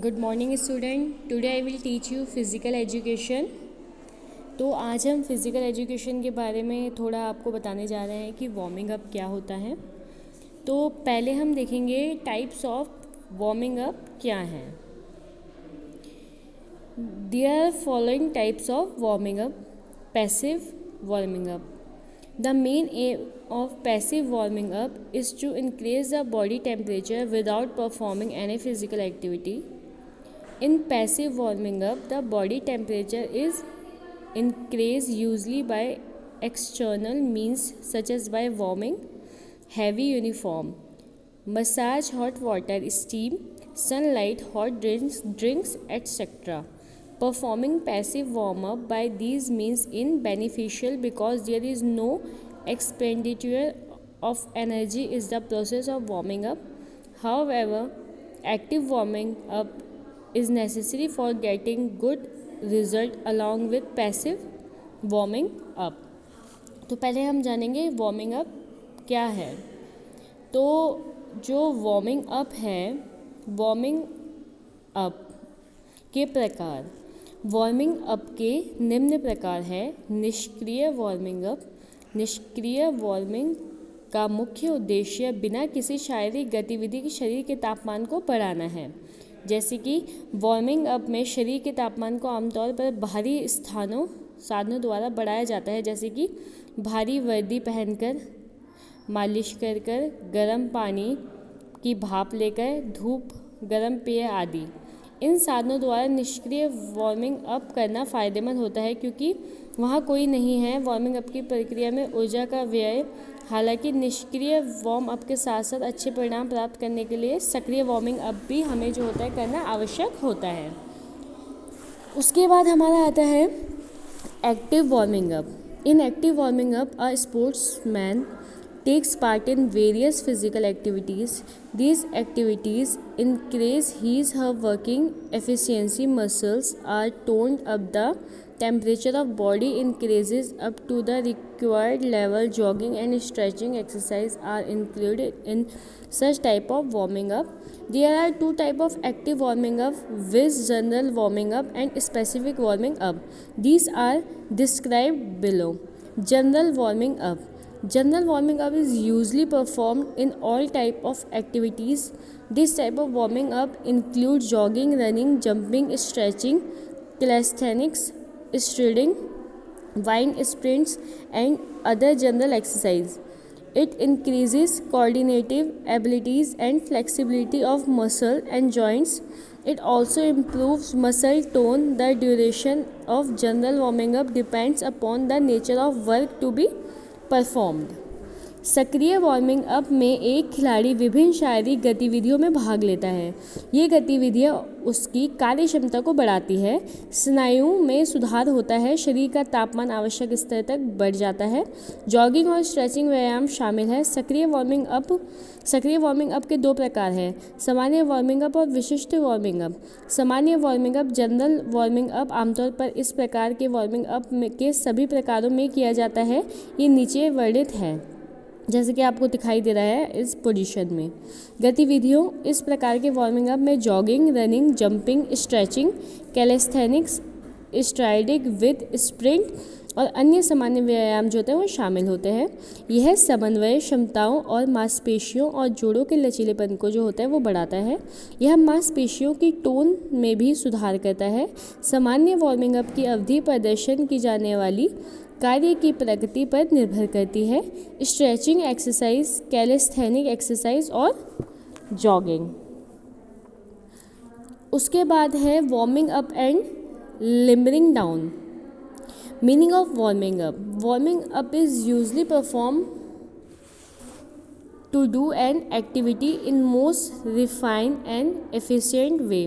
Good morning student. Today I will teach you physical education. तो आज हम physical education के बारे में थोड़ा आपको बताने जा रहे हैं कि वार्मिंग अप क्या होता है। तो पहले हम देखेंगे टाइप्स ऑफ वार्मिंग अप क्या हैं। There are following types of warming up. Passive warming up. The main aim of passive warming up is to increase the body temperature without performing any physical activity. In passive warming up, the body temperature is increased usually by external means such as by warming, heavy uniform, massage, hot water, steam, sunlight, hot drinks, etc. Performing passive warm up by these means is beneficial because there is no expenditure of energy is the process of warming up. However, active warming up is necessary for getting good result along with passive warming up. तो पहले हम जानेंगे warming up क्या है। तो जो warming up है, warming up के प्रकार। वार्मिंग अप के निम्न प्रकार है। निष्क्रिय वार्मिंग अप। निष्क्रिय वार्मिंग का मुख्य उद्देश्य बिना किसी शारीरिक गतिविधि के शरीर के तापमान को बढ़ाना है। जैसे कि वार्मिंग अप में शरीर के तापमान को आमतौर पर बाहरी साधनों द्वारा बढ़ाया जाता है, जैसे कि भारी वर्दी पहनकर, मालिश कर गर्म पानी की भाप लेकर, धूप, गर्म पेय आदि। इन साधनों द्वारा निष्क्रिय वार्मिंग अप करना फ़ायदेमंद होता है क्योंकि वहाँ कोई नहीं है। वार्मिंग अप की प्रक्रिया में ऊर्जा का व्यय। हालांकि निष्क्रिय वार्म अप के साथ साथ अच्छे परिणाम प्राप्त करने के लिए सक्रिय वार्मिंग अप भी हमें जो होता है करना आवश्यक होता है। उसके बाद हमारा आता है active warming up. In active warming up a sportsman takes part in various physical activities. These activities increase his/her working efficiency. Muscles are toned up. The temperature of body increases up to the required level. Jogging and stretching exercise are included in such type of warming up. There are two types of active warming up, with general warming up and specific warming up. These are described below. General warming up. General warming up is usually performed in all type of activities. This type of warming up includes jogging, running, jumping, stretching, calisthenics, striding, wind sprints, and other general exercise. It increases coordinative abilities and flexibility of muscle and joints. It also improves muscle tone. The duration of general warming up depends upon the nature of work to be performed. सक्रिय warming up में एक खिलाड़ी विभिन्न शारीरिक गतिविधियों में भाग लेता है। ये गतिविधियाँ उसकी कार्य क्षमता को बढ़ाती है, स्नायुओं में सुधार होता है, शरीर का तापमान आवश्यक स्तर तक बढ़ जाता है। जॉगिंग और स्ट्रेचिंग व्यायाम शामिल है। सक्रिय वार्मिंग अप के दो प्रकार हैं, सामान्य वार्मिंग अप और विशिष्ट वार्मिंग अप। सामान्य warming up, general warming up आमतौर पर इस प्रकार के वार्मिंग अप के सभी प्रकारों में किया जाता है। ये नीचे वर्णित है, जैसे कि आपको दिखाई दे रहा है इस पोजीशन में। गतिविधियों इस प्रकार के वार्मिंग अप में jogging, running, jumping, stretching, callisthenics, striding with sprint और अन्य सामान्य व्यायाम जो होते हैं वो शामिल होते हैं। यह समन्वय क्षमताओं और मांसपेशियों और जोड़ों के लचीलेपन को जो होता है वो बढ़ाता है। यह मांसपेशियों की टोन में भी सुधार करता है। सामान्य वार्मिंग अप की अवधि प्रदर्शन की जाने वाली कार्य की प्रगति पर निर्भर करती है। स्ट्रेचिंग एक्सरसाइज, कैलेस्थेनिक एक्सरसाइज और जॉगिंग। उसके बाद है warming up and limbering down. Meaning of warming up. Warming up is usually perform to do an activity in most refined and efficient way.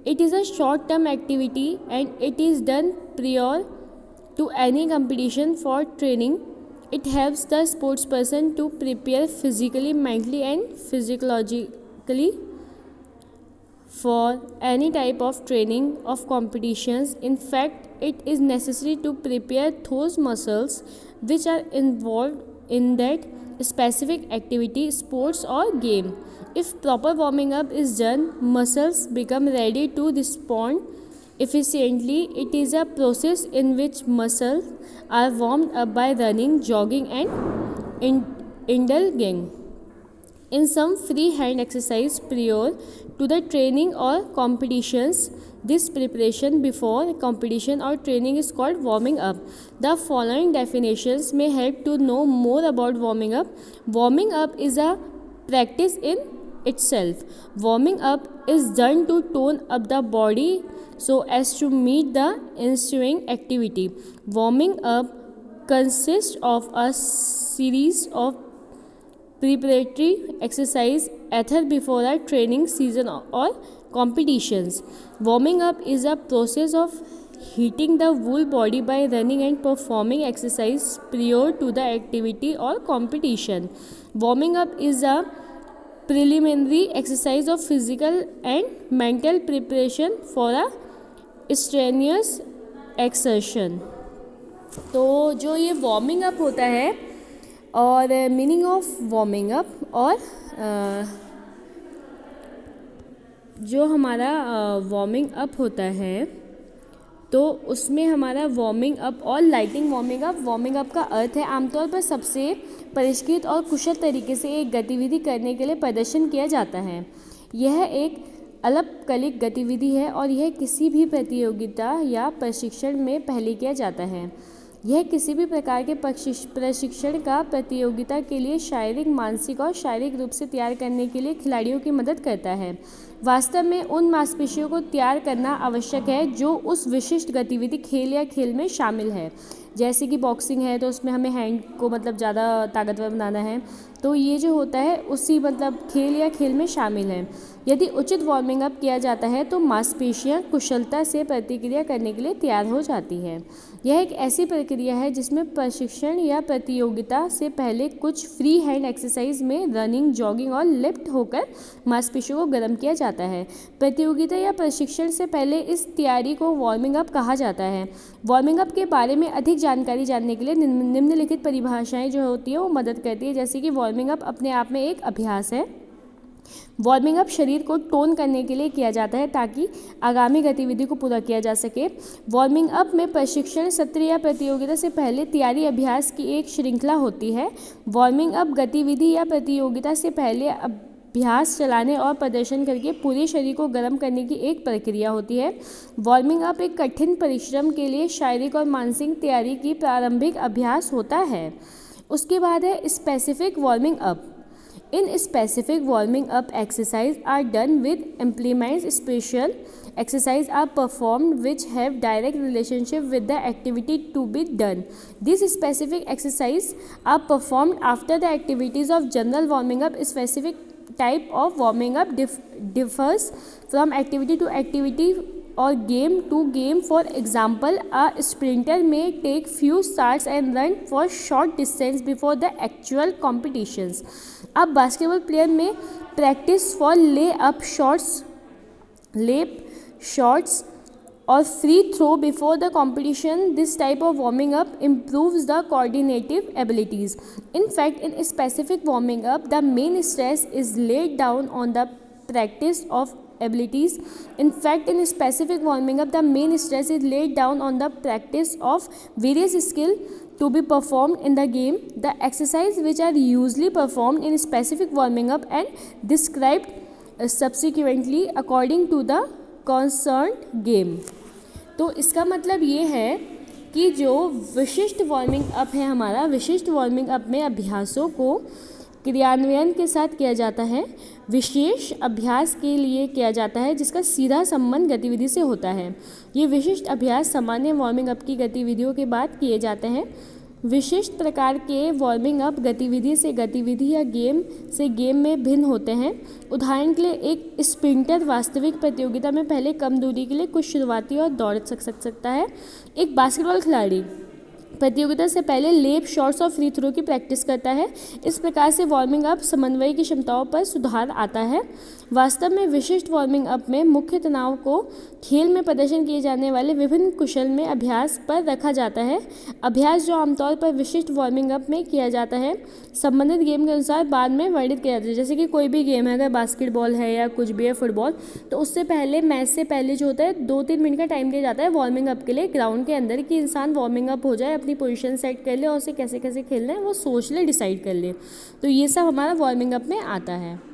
It is a short-term activity and it is done prior to any competition for training. It helps the sportsperson to prepare physically, mentally and physiologically for any type of training of competitions. In fact, it is necessary to prepare those muscles which are involved in that specific activity, sports or game. If proper warming up is done, muscles become ready to respond efficiently. It is a process in which muscles are warmed up by running, jogging and indulging in some free hand exercise prior to the training or competitions. This preparation before competition or training is called warming up. The following definitions may help to know more about warming up. Warming up is a practice in itself. Warming up is done to tone up the body so as to meet the ensuing activity. Warming up consists of a series of preparatory exercise either before a training season or competitions. Warming up is a process of heating the whole body by running and performing exercise prior to the activity or competition. Warming up is a preliminary exercise of physical and mental preparation for a strenuous exertion. तो जो ये warming up होता है और meaning of warming up और जो हमारा warming up होता है तो उसमें हमारा वार्मिंग अप और लाइटिंग वार्मिंग अप का अर्थ है आमतौर पर सबसे परिष्कृत और कुशल तरीके से एक गतिविधि करने के लिए प्रदर्शन किया जाता है। यह एक अल्पकालिक गतिविधि है और यह किसी भी प्रतियोगिता या प्रशिक्षण में पहले किया जाता है। यह किसी भी प्रकार के प्रशिक्षण का प्रतियोगिता के लिए शारीरिक, मानसिक और शारीरिक रूप से तैयार करने के लिए खिलाड़ियों की मदद करता है। वास्तव में उन मांसपेशियों को तैयार करना आवश्यक है जो उस विशिष्ट गतिविधि खेल या खेल में शामिल है। जैसे कि बॉक्सिंग है तो उसमें हमें हैंड को मतलब ज़्यादा ताकतवर बनाना है, तो ये जो होता है उसी मतलब खेल या खेल में शामिल है। यदि उचित वार्मिंग अप किया जाता है तो मांसपेशियां कुशलता से प्रतिक्रिया करने के लिए तैयार हो जाती है। यह एक ऐसी प्रक्रिया है जिसमें प्रशिक्षण या प्रतियोगिता से पहले कुछ फ्री हैंड एक्सरसाइज में रनिंग, जॉगिंग और लिफ्ट होकर मांसपेशियों को गर्म किया जाता है। प्रतियोगिता या प्रशिक्षण से पहले इस तैयारी को वार्मिंग अप कहा जाता है। वार्मिंग अप के बारे में अधिक जानकारी जानने के लिए निम्नलिखित परिभाषाएं जो होती हैं वो मदद करती है। जैसे कि वार्मिंग अप अपने आप में एक अभ्यास है। वार्मिंग अप शरीर को टोन करने के लिए किया जाता है ताकि आगामी गतिविधि को पूरा किया जा सके। वार्मिंग अप में प्रशिक्षण सत्र या प्रतियोगिता से पहले तैयारी अभ्यास की एक श्रृंखला होती है। वार्मिंग अप गतिविधि या प्रतियोगिता से पहले अभ्यास चलाने और प्रदर्शन करके पूरे शरीर को गर्म करने की एक प्रक्रिया होती है। वार्मिंग अप एक कठिन परिश्रम के लिए शारीरिक और मानसिक तैयारी की प्रारंभिक अभ्यास होता है। उसके बाद है specific warming up. In specific warming up exercise are done with implements. Special exercise are performed which have direct relationship with the activity to be done. These specific exercise are performed after the activities of general warming up. Specific type of warming up differs from activity to activity or game to game. For example, a sprinter may take few starts and run for short distance before the actual competitions. A basketball player may practice for layup shots or free throw before the competition. This type of warming up improves the coordinative abilities. In fact, in a specific warming up, the main stress is laid down on the practice of abilities. In fact, in a specific warming up, the main stress is laid down on the practice of various skills to be performed in the game. The exercises which are usually performed in specific warming up and described subsequently according to the concerned game. तो इसका मतलब ये है कि जो विशिष्ट warming up है हमारा, विशिष्ट वार्मिंग अप में अभ्यासों को क्रियान्वयन के साथ किया जाता है। विशेष अभ्यास के लिए किया जाता है जिसका सीधा संबंध गतिविधि से होता है। ये विशिष्ट अभ्यास सामान्य वार्मिंग अप की गतिविधियों के बाद किए जाते हैं। विशिष्ट प्रकार के वार्मिंग अप गतिविधि से गतिविधि या गेम से गेम में भिन्न होते हैं। उदाहरण के लिए एक स्प्रिंटर वास्तविक प्रतियोगिता में पहले कम दूरी के लिए कुछ शुरुआती और दौड़ सकता है। एक बास्केटबॉल खिलाड़ी प्रतियोगिता से पहले लेप शॉट्स और फ्री थ्रो की प्रैक्टिस करता है। इस प्रकार से वार्मिंग अप समन्वय की क्षमताओं पर सुधार आता है। वास्तव में विशिष्ट वार्मिंग अप में मुख्य तनाव को खेल में प्रदर्शन किए जाने वाले विभिन्न कुशल में अभ्यास पर रखा जाता है। अभ्यास जो आमतौर पर विशिष्ट वार्मिंग अप में किया जाता है संबंधित गेम के अनुसार बाद में वर्णित किया जाता है। जैसे कि कोई भी गेम है, अगर बास्केटबॉल है या कुछ भी है, फुटबॉल, तो उससे पहले मैच से पहले जो होता है 2-3 मिनट का टाइम दिया जाता है वार्मिंग अप के लिए ग्राउंड के अंदर, कि इंसान वार्मिंग अप हो जाए, अपनी पोजीशन सेट कर ले और उसे कैसे कैसे खेलना है वो सोच ले, डिसाइड कर ले। तो ये सब हमारा वार्मिंग अप में आता है।